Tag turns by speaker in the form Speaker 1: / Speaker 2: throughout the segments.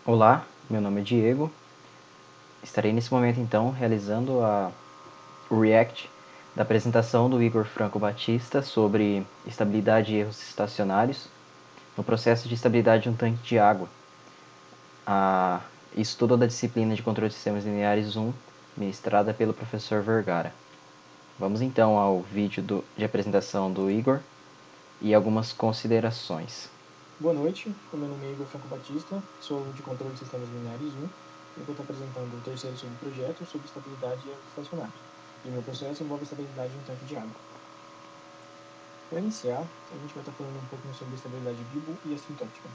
Speaker 1: Olá, meu nome é Diego. Estarei nesse momento então realizando o react da apresentação do Igor Franco Batista sobre estabilidade e erros estacionários no processo de estabilidade de um tanque de água. Estudo da disciplina de controle de sistemas lineares 1, ministrada pelo professor Vergara. Vamos então ao vídeo de apresentação do Igor e algumas considerações.
Speaker 2: Boa noite, o meu nome é Igor Franco Batista, sou aluno de controle de sistemas lineares 1 e eu vou estar apresentando o terceiro subprojeto sobre estabilidade e erros estacionários. E o meu processo envolve a estabilidade de um tanque de água. Para iniciar, a gente vai estar falando um pouco sobre a estabilidade Bibo e assintótica.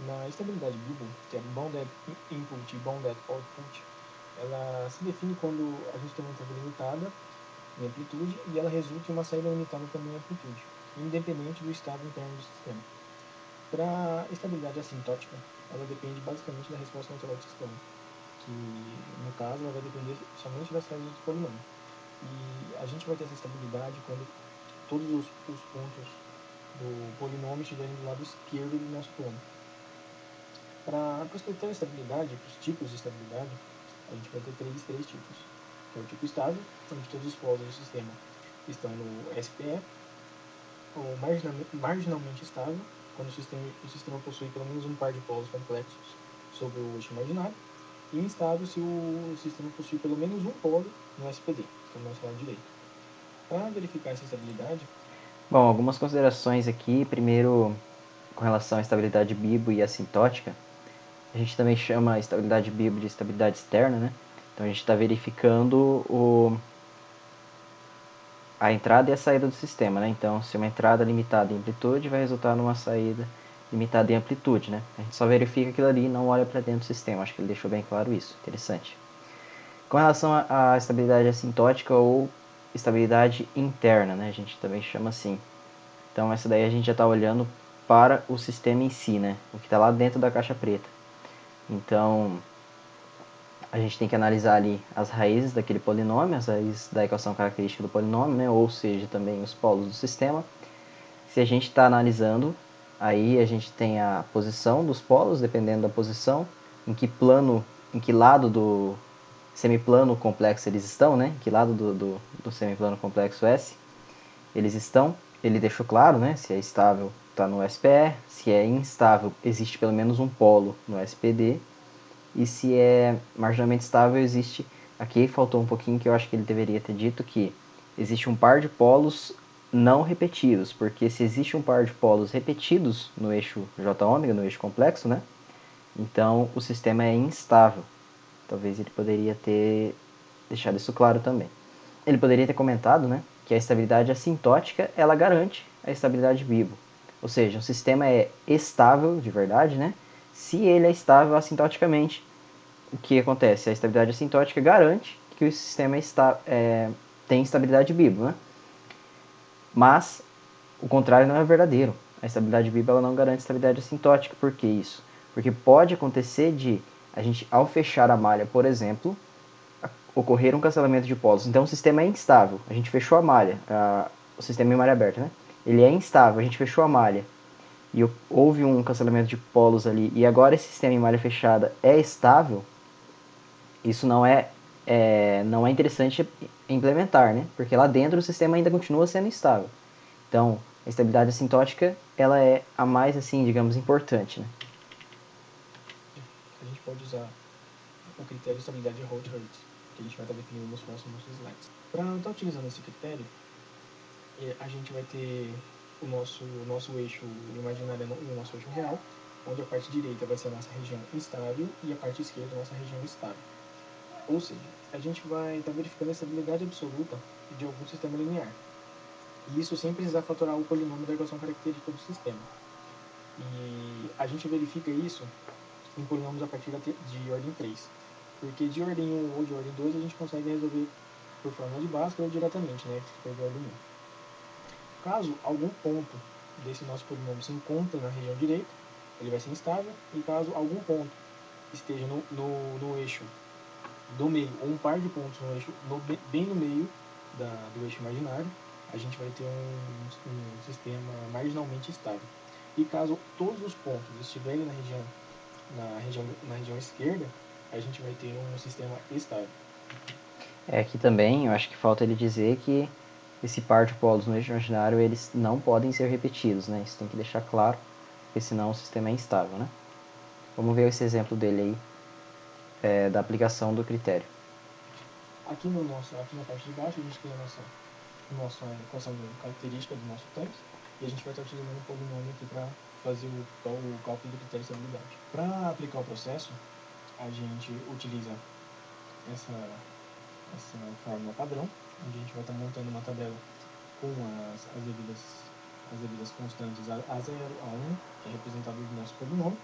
Speaker 2: Na estabilidade Bibo, que é Bounded Input e Bounded Output, ela se define quando a gente tem uma entrada limitada em amplitude e ela resulta em uma saída limitada também em amplitude, independente do estado interno do sistema. Para a estabilidade assintótica, ela depende basicamente da resposta natural do sistema, que no caso ela vai depender somente das saídas do polinômio. E a gente vai ter essa estabilidade quando todos os pontos do polinômio estiverem do lado esquerdo do nosso plano. Para os critérios de estabilidade, para os tipos de estabilidade, a gente vai ter três tipos, que é o tipo estável, onde todos os polos do sistema estão no SPE, ou marginalmente estável, quando o sistema possui pelo menos um par de polos complexos sobre o eixo imaginário, e instável se o sistema possui pelo menos um polo no SPD, que é o nosso lado direito. Para verificar essa estabilidade...
Speaker 1: Bom, algumas considerações aqui. Primeiro, com relação à estabilidade Bibo e assintótica, a gente também chama a estabilidade Bibo de estabilidade externa, né? Então a gente está verificando a entrada e a saída do sistema, né? Então, se uma entrada limitada em amplitude vai resultar numa saída limitada em amplitude, né? A gente só verifica aquilo ali e não olha para dentro do sistema. Acho que ele deixou bem claro isso. Interessante. Com relação à estabilidade assintótica ou estabilidade interna, né? A gente também chama assim. Então, essa daí a gente já está olhando para o sistema em si, né? O que está lá dentro da caixa preta. Então, a gente tem que analisar ali as raízes daquele polinômio, as raízes da equação característica do polinômio, né? Ou seja, também os polos do sistema. Se a gente está analisando, aí a gente tem a posição dos polos, dependendo da posição, em que lado do semiplano complexo eles estão, né? Em que lado do semiplano complexo S eles estão. Ele deixou claro, né? Se é estável, está no SPE. Se é instável, existe pelo menos um polo no SPD. E se é marginalmente estável, existe... Aqui faltou um pouquinho que eu acho que ele deveria ter dito que existe um par de polos não repetidos, porque se existe um par de polos repetidos no eixo J-ômega, no eixo complexo, né? Então o sistema é instável. Talvez ele poderia ter deixado isso claro também. Ele poderia ter comentado, né, que a estabilidade assintótica ela garante a estabilidade Bibo. Ou seja, um sistema é estável de verdade, né? Se ele é estável assintoticamente, o que acontece? A estabilidade assintótica garante que o sistema tem estabilidade Bibo, né? Mas o contrário não é verdadeiro. A estabilidade Bibo ela não garante estabilidade assintótica. Por que isso? Porque pode acontecer de a gente, ao fechar a malha, por exemplo, ocorrer um cancelamento de polos. Então o sistema é instável. A gente fechou a malha, o sistema em malha aberta, né? Ele é instável, a gente fechou a malha e houve um cancelamento de polos ali e agora esse sistema em malha fechada é estável. Isso não é interessante implementar, né? Porque lá dentro o sistema ainda continua sendo estável. Então, a estabilidade assintótica, ela é a mais, assim, digamos, importante, né?
Speaker 2: A gente pode usar o critério de estabilidade de Roth-Hertz, que a gente vai estar definindo nos próximos slides. Para estar utilizando esse critério, a gente vai ter o nosso eixo imaginário e o nosso eixo real, onde a parte direita vai ser a nossa região instável e a parte esquerda a nossa região estável. Ou seja, a gente vai estar verificando a estabilidade absoluta de algum sistema linear. E isso sem precisar fatorar o polinômio da equação característica do sistema. E a gente verifica isso em polinômios a partir de ordem 3. Porque de ordem 1 ou de ordem 2 a gente consegue resolver por fórmula de Bhaskara ou diretamente, né, se for de ordem 1. Caso algum ponto desse nosso polinômio se encontre na região direita, ele vai ser instável. E caso algum ponto esteja no eixo do meio, ou um par de pontos no eixo, bem no meio do eixo imaginário, a gente vai ter um sistema marginalmente estável. E caso todos os pontos estiverem na região na região esquerda, a gente vai ter um sistema estável.
Speaker 1: Aqui também, eu acho que falta ele dizer que esse par de polos no eixo imaginário, eles não podem ser repetidos, né? Isso tem que deixar claro, porque senão o sistema é instável, né? Vamos ver esse exemplo dele aí, da aplicação do critério.
Speaker 2: Aqui na parte de baixo, a gente tem a nossa equação de característica do nosso tanque, e a gente vai estar utilizando um polinômio aqui para fazer o cálculo do critério de estabilidade. Para aplicar o processo, a gente utiliza essa fórmula padrão, onde a gente vai estar montando uma tabela com as devidas constantes A0, A1, que é representado no nosso polinômio,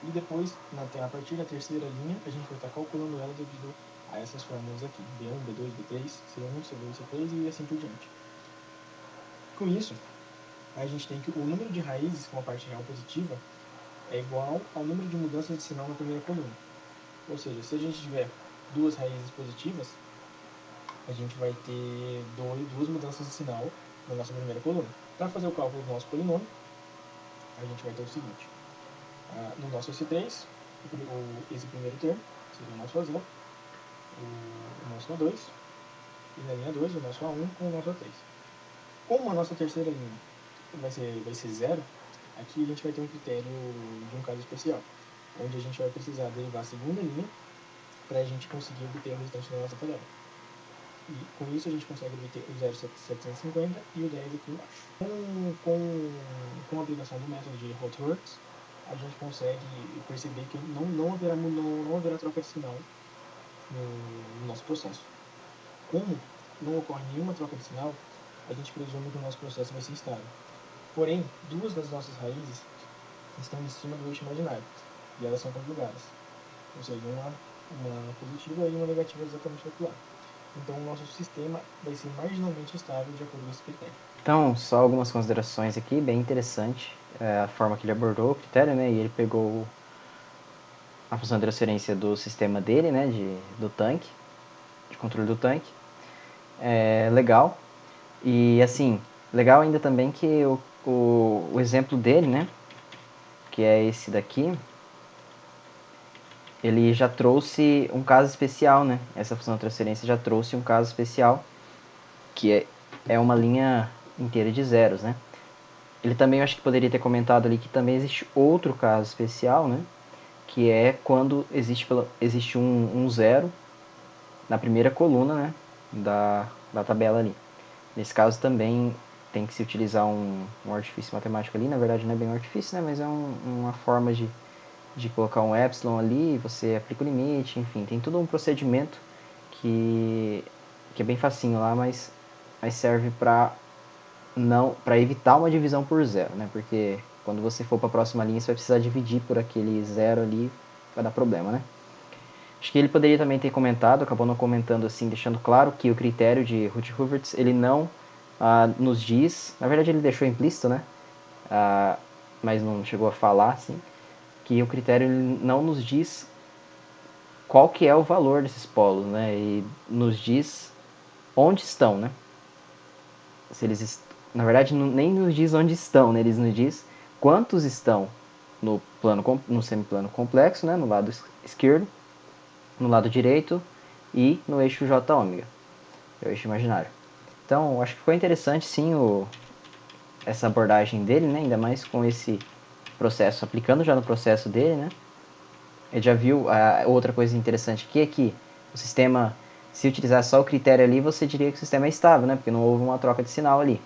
Speaker 2: e depois, a partir da terceira linha, a gente vai estar calculando ela devido a essas fórmulas aqui, B1, B2, B3, C1, C2, C3 e assim por diante. Com isso, a gente tem que o número de raízes com a parte real positiva é igual ao número de mudanças de sinal na primeira coluna. Ou seja, se a gente tiver duas raízes positivas, a gente vai ter duas mudanças de sinal na nossa primeira coluna. Para fazer o cálculo do nosso polinômio, a gente vai ter o seguinte. No nosso S3, esse primeiro termo seria o nosso A0, o nosso A2, e na linha 2 o nosso A1 com o nosso A3. Como a nossa terceira linha vai ser zero, aqui a gente vai ter um critério de um caso especial, onde a gente vai precisar derivar a segunda linha para a gente conseguir obter o restante da nossa tabela. E com isso a gente consegue obter o 0,750 e o 10 aqui embaixo. Com a aplicação do método de Hot-Works, a gente consegue perceber que não haverá troca de sinal no nosso processo. Como não ocorre nenhuma troca de sinal, a gente presume que o nosso processo vai ser estável. Porém, duas das nossas raízes estão em cima do eixo imaginário, e elas são conjugadas. Ou seja, uma positiva e uma negativa exatamente calculada. Então, o nosso sistema vai ser marginalmente estável de acordo com esse critério.
Speaker 1: Então, só algumas considerações aqui, bem interessante a forma que ele abordou o critério, né? E ele pegou a função de transferência do sistema dele, né? Do tanque, de controle do tanque. Legal. E, assim, legal ainda também que o exemplo dele, né? Que é esse daqui, ele já trouxe um caso especial, né? Essa função de transferência já trouxe um caso especial, que é uma linha inteira de zeros, né? Ele também, eu acho que poderia ter comentado ali que também existe outro caso especial, né? Que é quando existe um zero na primeira coluna, né? Da tabela ali. Nesse caso também tem que se utilizar um artifício matemático ali. Na verdade não é bem um artifício, né? Mas é uma forma de colocar um epsilon ali, você aplica o limite, enfim. Tem todo um procedimento que é bem facinho lá, mas serve para evitar uma divisão por zero, né? Porque quando você for para a próxima linha, você vai precisar dividir por aquele zero ali, vai dar problema, né? Acho que ele poderia também ter comentado, acabou não comentando assim, deixando claro que o critério de Routh-Hurwitz, ele não nos diz, na verdade ele deixou implícito, né? Mas não chegou a falar, assim, que o critério ele não nos diz qual que é o valor desses polos, né? E nos diz onde estão, né? Se eles, na verdade, nem nos diz onde estão, né? Eles nos diz quantos estão no semiplano complexo, né? No lado esquerdo, no lado direito e no eixo J ômega, é o eixo imaginário. Então, acho que ficou interessante sim essa abordagem dele, né? Ainda mais com esse processo, aplicando já no processo dele, né? Ele já viu outra coisa interessante aqui é que o sistema, se utilizar só o critério ali, você diria que o sistema é estável, né? Porque não houve uma troca de sinal ali.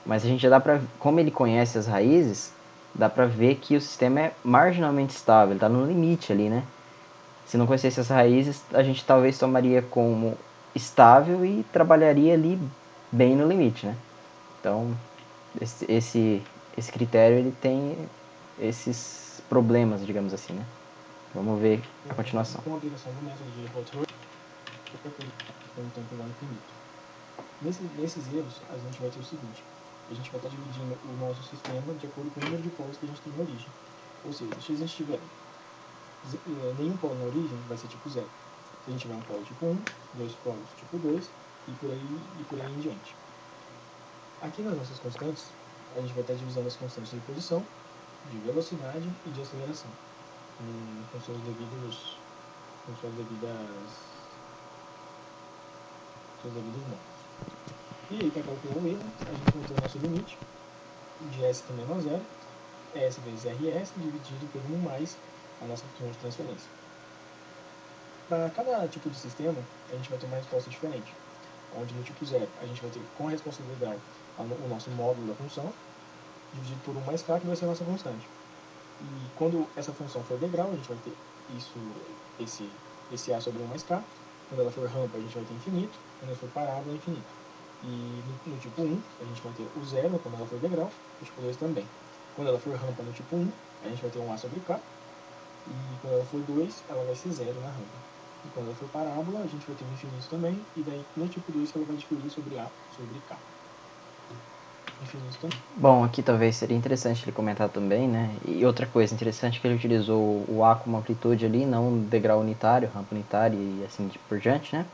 Speaker 1: Mas a gente já dá pra, como ele conhece as raízes, dá pra ver que o sistema é marginalmente estável, ele tá no limite ali, né? Se não conhecesse as raízes, a gente talvez tomaria como estável e trabalharia ali bem no limite, né? Então, esse critério ele tem esses problemas, digamos assim, né? Vamos ver a continuação.
Speaker 2: Com a aplicação do método de Hot-Works, com um tempo igual ao infinito. Nesses erros, a gente vai ter o seguinte: a gente vai estar dividindo o nosso sistema de acordo com o número de polos que a gente tem na origem. Ou seja, se a gente tiver nenhum polo na origem, vai ser tipo 0. Se a gente tiver um polo tipo 1, dois polos tipo 2 e por aí em diante. Aqui nas nossas constantes, a gente vai estar dividindo as constantes de posição, de velocidade e de aceleração. com seus devidos com suas devidos nomes. E aí, para calcular o erro, a gente vai ter o nosso limite de S também a zero, S vezes RS dividido por 1 mais a nossa função de transferência. Para cada tipo de sistema, a gente vai ter uma resposta diferente, onde no tipo 0 a gente vai ter com a resposta integral o nosso módulo da função, dividido por 1 mais k, que vai ser a nossa constante. E quando essa função for degrau, a gente vai ter esse a sobre 1 mais k. Quando ela for rampa, a gente vai ter infinito. Quando ela for parábola, infinito. E no tipo 1, a gente vai ter o zero quando ela for degrau. No tipo 2 também. Quando ela for rampa no tipo 1, a gente vai ter um a sobre k. E quando ela for 2, ela vai ser zero na rampa. E quando ela for parábola, a gente vai ter um infinito também. E daí no tipo 2 ela vai diferir sobre a sobre k. Infinito também.
Speaker 1: Bom, aqui talvez seria interessante ele comentar também, né? E outra coisa interessante é que ele utilizou o A como amplitude ali, não um degrau unitário, rampa unitária e assim por diante, né?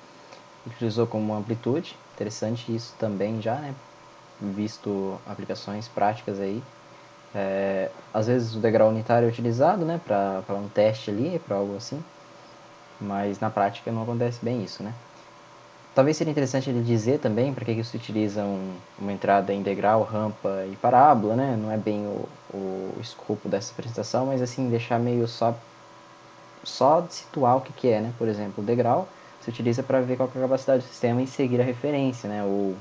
Speaker 1: Ele utilizou como amplitude. Interessante isso também já, né? Visto aplicações práticas aí. Às vezes o degrau unitário é utilizado, né? Para um teste ali, para algo assim. Mas na prática não acontece bem isso, né? Talvez seria interessante ele dizer também para que isso utiliza uma entrada integral, rampa e parábola, né? Não é bem o escopo dessa apresentação, mas assim, deixar meio só situar o que é, né? Por exemplo, o degrau se utiliza para ver qual é a capacidade do sistema e seguir a referência, né? Ou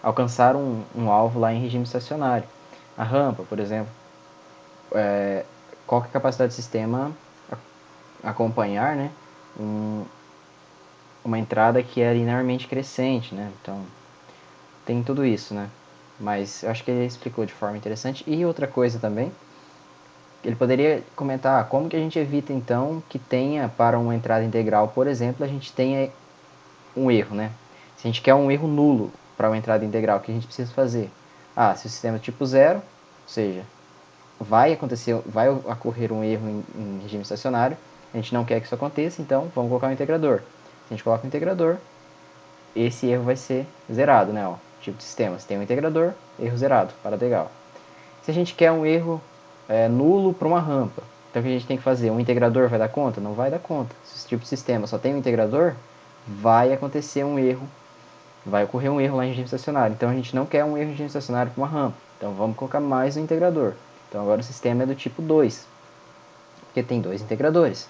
Speaker 1: alcançar um alvo lá em regime estacionário. A rampa, por exemplo, qual é a capacidade do sistema acompanhar, né? Uma entrada que é linearmente crescente, né? Então, tem tudo isso, né? Mas eu acho que ele explicou de forma interessante. E outra coisa também, ele poderia comentar como que a gente evita, então, que tenha para uma entrada integral, por exemplo, a gente tenha um erro, né? Se a gente quer um erro nulo para uma entrada integral, o que a gente precisa fazer? Se o sistema é tipo zero, ou seja, vai ocorrer um erro em regime estacionário, a gente não quer que isso aconteça, então vamos colocar um integrador. Se a gente coloca um integrador, esse erro vai ser zerado, né? Ó, tipo de sistema, se tem um integrador, erro zerado, para legal. Se a gente quer um erro nulo para uma rampa, então o que a gente tem que fazer? Um integrador vai dar conta? Não vai dar conta. Se esse tipo de sistema só tem um integrador, vai acontecer um erro, vai ocorrer um erro lá em regime estacionário. Então a gente não quer um erro em regime estacionário para uma rampa. Então vamos colocar mais um integrador. Então agora o sistema é do tipo 2, porque tem dois integradores.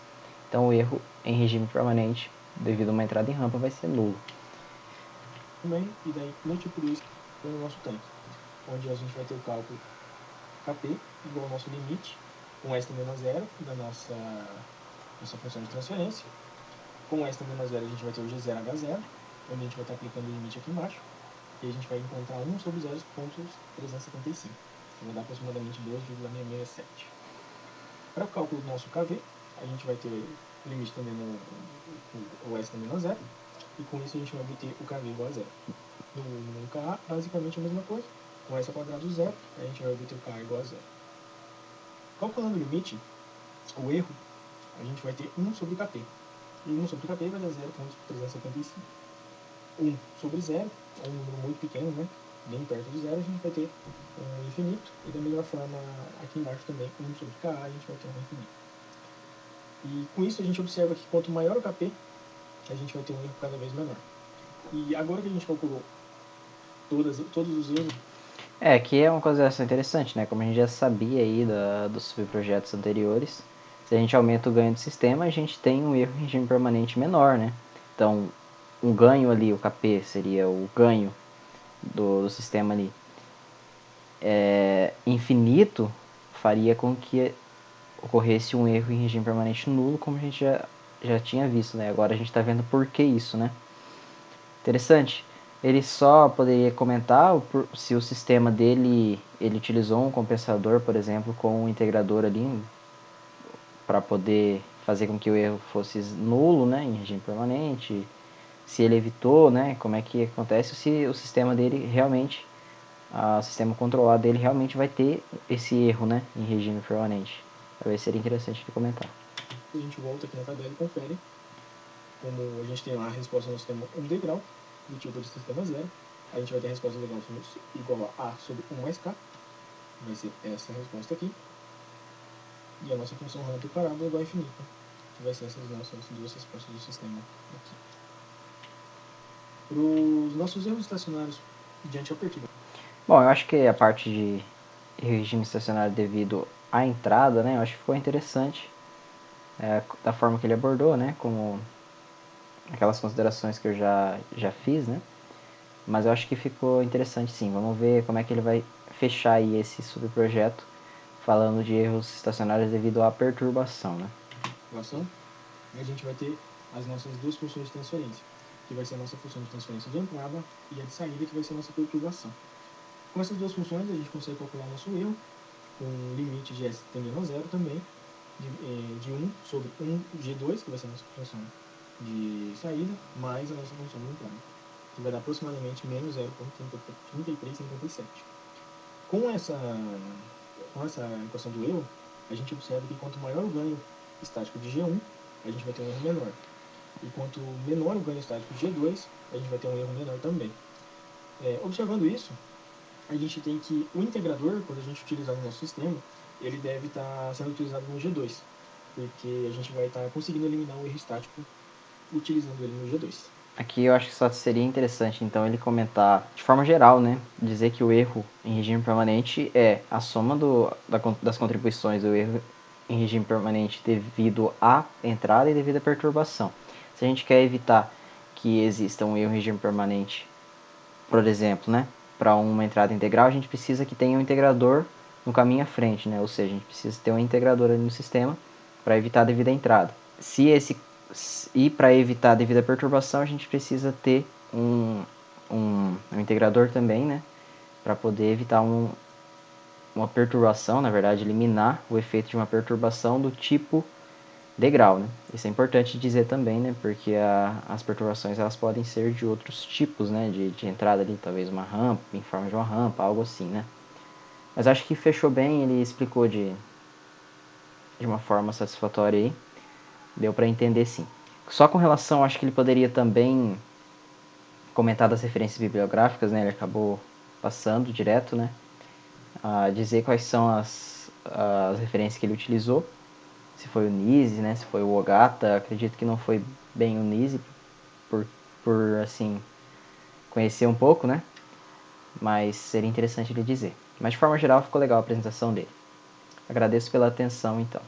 Speaker 1: Então o erro em regime permanente, devido a uma entrada em rampa, vai ser nulo.
Speaker 2: Também, e daí no tipo 2 é o nosso tanque, onde a gente vai ter o cálculo Kp igual ao nosso limite, com S tendendo a zero da nossa função de transferência. Com S tendendo a zero a gente vai ter o G0H0, onde a gente vai estar aplicando o limite aqui embaixo, e a gente vai encontrar 1 sobre 0,375, que vai dar aproximadamente 2,667. Para o cálculo do nosso KV, a gente vai ter o limite tendendo o S tendendo a zero, e com isso a gente vai obter o KV igual a zero. No KA, basicamente a mesma coisa. Com S ao quadrado zero, a gente vai obter o KA igual a zero. Calculando o limite, o erro, a gente vai ter 1 sobre Kp. E 1 sobre Kp vai dar 0,375. 1 sobre 0 é um número muito pequeno, né? Bem perto de zero, a gente vai ter um infinito. E da mesma forma, aqui embaixo também, 1 sobre Ka, a gente vai ter um infinito. E com isso a gente observa que quanto maior o Kp, a gente vai ter um erro cada vez menor. E agora que a gente calculou todos os erros...
Speaker 1: Que é uma coisa interessante, né? Como a gente já sabia aí dos subprojetos anteriores, se a gente aumenta o ganho do sistema, a gente tem um erro em regime permanente menor, né? Então, um ganho ali, o Kp seria o ganho do sistema ali, infinito, faria com que ocorresse um erro em regime permanente nulo, como a gente já tinha visto, né? Agora a gente está vendo por que isso, né? Interessante. Ele só poderia comentar se o sistema dele, ele utilizou um compensador, por exemplo, com um integrador ali, para poder fazer com que o erro fosse nulo, né, em regime permanente, se ele evitou, né, como é que acontece, se o sistema dele realmente, o sistema controlado dele realmente vai ter esse erro, né, em regime permanente. Talvez seria interessante ele comentar.
Speaker 2: A gente volta aqui na tabela e confere como a gente tem lá a resposta no sistema um degrau, do tipo de sistema zero. A gente vai ter a resposta integral igual a sobre 1 mais k, vai ser essa resposta aqui. e a nossa função rampa e parada é igual a infinita, que vai ser essas nossas duas respostas do sistema aqui. Para os nossos erros estacionários diante ao perturbar.
Speaker 1: Bom, eu acho que a parte de regime estacionário devido à entrada, né, eu acho que ficou interessante da forma que ele abordou, né, como aquelas considerações que eu já fiz, né, mas eu acho que ficou interessante sim. Vamos ver como é que ele vai fechar aí esse subprojeto falando de erros estacionários devido à perturbação, né.
Speaker 2: A gente vai ter as nossas duas funções de transferência, que vai ser a nossa função de transferência de entrada e a de saída, que vai ser a nossa perturbação. Com essas duas funções, a gente consegue calcular nosso erro, com um limite de S tendendo a zero também, de 1 sobre 1G2, que vai ser a nossa função de saída, mais a nossa função de entrada, que vai dar aproximadamente menos 0,3357. Com essa equação do erro, a gente observa que quanto maior o ganho estático de G1, a gente vai ter um erro menor. E quanto menor o ganho estático de G2, a gente vai ter um erro menor também. Observando isso, a gente tem que o integrador, quando a gente utilizar no nosso sistema, ele deve estar sendo utilizado no G2, porque a gente vai estar conseguindo eliminar o erro estático utilizando ele no G2.
Speaker 1: Aqui eu acho que só seria interessante, então, ele comentar de forma geral, né, dizer que o erro em regime permanente é a soma das contribuições do erro em regime permanente devido à entrada e devido à perturbação. Se a gente quer evitar que exista um erro em regime permanente, por exemplo, né, para uma entrada integral, a gente precisa que tenha um integrador no caminho à frente, né, ou seja, a gente precisa ter um integrador ali no sistema para evitar a devida entrada. E para evitar a devida perturbação, a gente precisa ter um integrador também, né, para poder evitar uma perturbação, na verdade, eliminar o efeito de uma perturbação do tipo degrau, né? Isso é importante dizer também, né, porque as perturbações elas podem ser de outros tipos, né, de entrada ali, talvez uma rampa, em forma de uma rampa, algo assim, né. Mas acho que fechou bem, ele explicou de uma forma satisfatória aí, deu para entender sim. Só com relação, acho que ele poderia também comentar das referências bibliográficas, né, ele acabou passando direto, né, a dizer quais são as referências que ele utilizou, se foi o Nise, né, se foi o Ogata, acredito que não foi bem o Nise, por assim, conhecer um pouco, né, mas seria interessante ele dizer. Mas de forma geral ficou legal a apresentação dele. Agradeço pela atenção então.